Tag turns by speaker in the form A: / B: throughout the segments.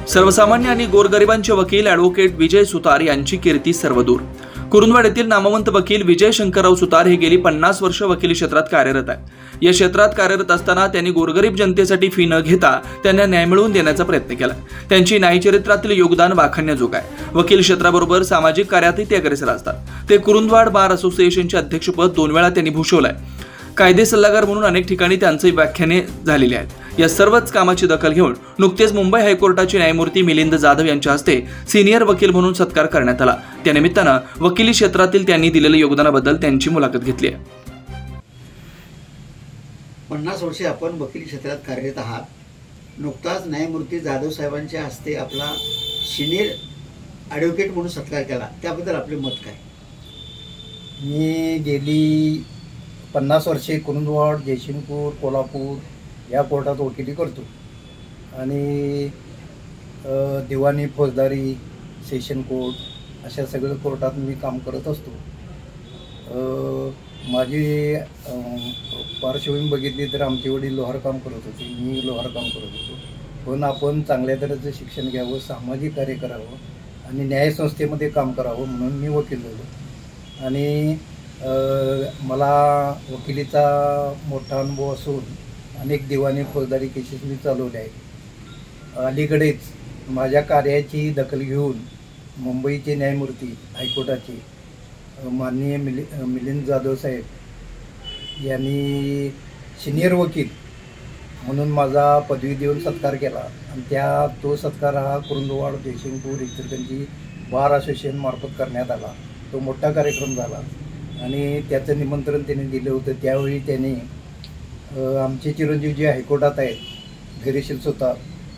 A: सर्वसामान्य आणि गोरगरिबांचे वकील ॲडव्होकेट विजय सुतार यांची कीर्ती सर्वदूर। कुरुंदवाड येथील नामवंत वकील विजय शंकरराव सुतार हे गेली 50 वर्ष वकिली क्षेत्रात कार्यरत आहे। या क्षेत्रात कार्यरत असताना त्यांनी गोरगरीब जनतेसाठी फी न घेता त्यांना न्याय मिळवून देण्याचा प्रयत्न केला। त्यांची न्यायचरित्रातील योगदान वाखाणण्याजोग आहे। वकील क्षेत्राबरोबर सामाजिक कार्यातही ते अग्रेसर असतात। ते कुरुंदवाड बार असोसिएशनचे अध्यक्षपद 2 वेळा त्यांनी भूषवलंय। कायदे सल्लागार म्हणून अनेक ठिकाणी त्यांची व्याख्याने झालेली आहेत। या सर्वच कामाची दखल घेऊन नुकतेच मुंबई हायकोर्टाचे न्यायमूर्ती मिलिंद जाधव यांच्या हस्ते सिनियर वकील म्हणून सत्कार करण्यात आला। त्यानिमित्तानं वकिली क्षेत्रातील त्यांनी दिलेल्या योगदानाबद्दल त्यांची मुलाखत घेतली आहे।
B: 50 वर्षे आपण वकिली क्षेत्रात कार्यरत आहात। नुकताच न्यायमूर्ती जाधव साहेबांच्या हस्ते आपला सिनियर ॲडव्होकेट म्हणून सत्कार केला, त्याबद्दल आपले मत काय?
C: मी गेली 50 वर्षे कुरुंदवाड, जयसिंगपूर, कोल्हापूर या कोर्टात वकिली करतो आणि दिवाणी, फौजदारी, सेशन कोर्ट अशा सगळ्या कोर्टात मी काम करत असतो। माझी पार्श्वभूमी बघितली तर आमचे वडील लोहार काम करत होते, मी लोहार काम करत होतो। पण आपण चांगल्या तऱ्हेचं शिक्षण घ्यावं, सामाजिक कार्य करावं आणि न्यायसंस्थेमध्ये काम करावं म्हणून मी वकील झालो। आणि मला वकिलीचा मोठा अनुभव असून अनेक दिवाणी, फौजदारी केसेस मी चालवले आहेत। अलीकडेच माझ्या कार्याची दखल घेऊन मुंबईचे न्यायमूर्ती हायकोर्टाचे माननीय मिलिंद जाधव साहेब यांनी सिनियर वकील म्हणून माझा पदवी देऊन सत्कार केला आणि तो सत्कार हा कुरुंदवाड, जयसिंगपूर, इचलकरंजी बार असोसिएशन मार्फत करण्यात आला। तो मोठा कार्यक्रम झाला आणि त्याचं निमंत्रण त्यांनी दिलं होतं। त्यावेळी त्यांनी आमचे चिरंजीव जे हायकोर्टात आहेत धैर्यशील सुतार,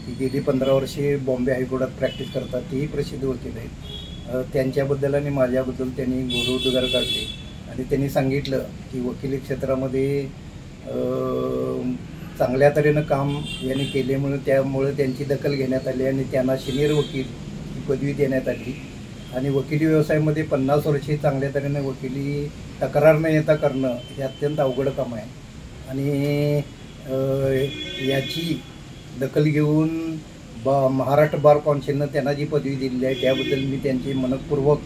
C: ती गेली 15 वर्षे बॉम्बे हायकोर्टात प्रॅक्टिस करतात, तेही प्रसिद्ध वकील आहेत। त्यांच्याबद्दल आणि माझ्याबद्दल त्यांनी गौरवोद्गार काढले आणि त्यांनी सांगितलं की वकिली क्षेत्रामध्ये चांगल्या तऱ्हेनं काम यांनी केल्यामुळे त्यामुळे त्यांची दखल घेण्यात आली आणि त्यांना सिनियर वकील ही पदवी देण्यात आली। आणि वकिली व्यवसायामध्ये 50 वर्षे चांगल्या तऱ्हेने वकिली तक्रार न येता करणं हे अत्यंत अवघड काम आहे आणि याची दखल घेऊन महाराष्ट्र बार कौन्सिलनं त्यांना जी पदवी दिलेली आहे त्याबद्दल मी त्यांचे मनपूर्वक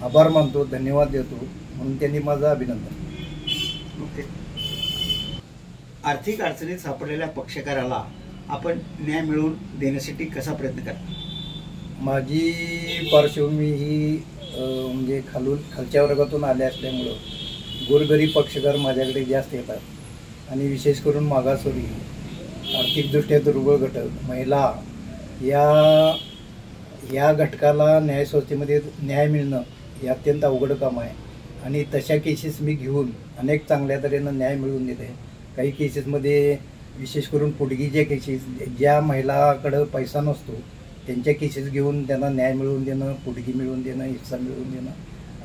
C: आभार मानतो, धन्यवाद देतो, म्हणून त्यांनी माझं अभिनंदन।
B: आर्थिक अडचणीत सापडलेल्या पक्षकाराला आपण न्याय मिळवून देण्यासाठी कसा प्रयत्न करता?
C: माझी पार्श्वभूमी ही म्हणजे खालच्या वर्गातून आले असल्यामुळं गोरगरीब पक्षकार माझ्याकडे जास्त येतात आणि विशेष करून मागासवर्गीय, आर्थिकदृष्ट्या दुर्बळ घटक, महिला या घटकाला न्यायसंस्थेमध्ये न्याय मिळणं हे अत्यंत अवघड काम आहे आणि तशा केसेस मी घेऊन अनेक चांगल्या तऱ्हेनं न्याय मिळवून देते। काही केसेसमध्ये विशेष करून पुडगीच्या केसेस, ज्या महिलाकडं पैसा नसतो त्यांच्या केसेस घेऊन त्यांना न्याय मिळवून देणं, पुडगी मिळवून देणं, हिस्सा मिळवून देणं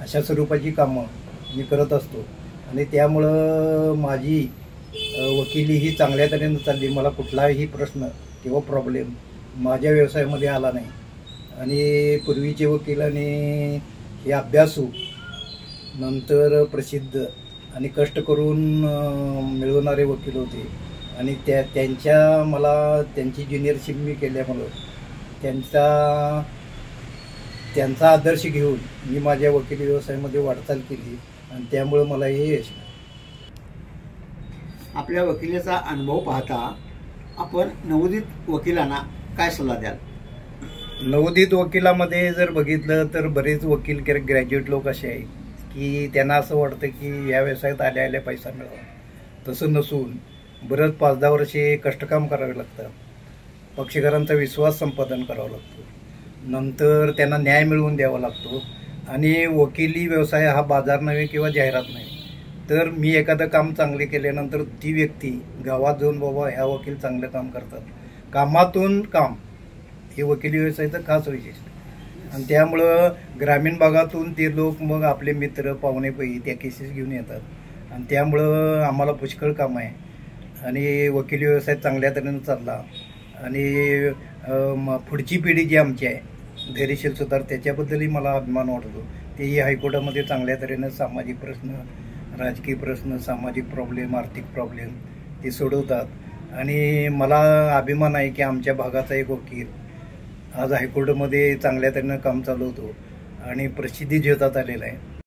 C: अशा स्वरूपाची कामं मी करत असतो आणि त्यामुळं माझी वकिली ही चांगल्या तऱ्हेनं चालली। मला कुठलाही प्रश्न किंवा प्रॉब्लेम माझ्या व्यवसायामध्ये आला नाही आणि पूर्वीचे वकील आणि हे अभ्यासू, नंतर प्रसिद्ध आणि कष्ट करून मिळवणारे वकील होते आणि त्यांची ज्युनियरशिप मी केल्यामुळं त्यांचा आदर्श घेऊन मी माझ्या वकिली व्यवसायामध्ये वाटचाल केली आणि त्यामुळे मला हे यश मिळालं।
B: आपल्या वकिलीचा अनुभव पाहता आपण नवोदित वकिलांना काय सल्ला द्याल?
C: नवोदित वकिलामध्ये जर बघितलं तर बरेच वकील ग्रॅज्युएट लोक असे आहेत की त्यांना असं वाटतं की या व्यवसायात आल्या पैसा मिळावा। तसं नसून बरंच 5-10 वर्षे कष्टकाम करावे लागतं, पक्षकारांचा विश्वास संपादन करावा लागतो, नंतर त्यांना न्याय मिळवून द्यावा लागतो आणि वकिली व्यवसाय हा बाजार नव्हे किंवा जाहिरात नाही। तर मी एखादं काम चांगले केल्यानंतर ती व्यक्ती गावात जाऊन बाबा ह्या वकील चांगलं काम करतात, कामातून काम हे वकिली व्यवसायाचं खास वैशिष्ट्य आणि त्यामुळं ग्रामीण भागातून ते लोक मग आपले मित्र पाहुणेपैकी त्या केसेस घेऊन येतात आणि त्यामुळं आम्हाला पुष्कळ काम आहे आणि वकिली व्यवसाय चांगल्या तऱ्हेनं चालला आणि पुढची पिढी जी आमची आहे धैर्यशील सुतार, त्याच्याबद्दलही मला अभिमान वाटतो। तेही हायकोर्टामध्ये चांगल्या तऱ्हेनं सामाजिक प्रश्न, राजकीय प्रश्न, सामाजिक प्रॉब्लेम, आर्थिक प्रॉब्लेम ते सोडवतात आणि मला अभिमान आहे की आमच्या भागाचा एक वकील आज हायकोर्टमध्ये चांगल्या तऱ्हेनं काम चालू होतं आणि प्रसिद्धी झेलत आलेलं आहे.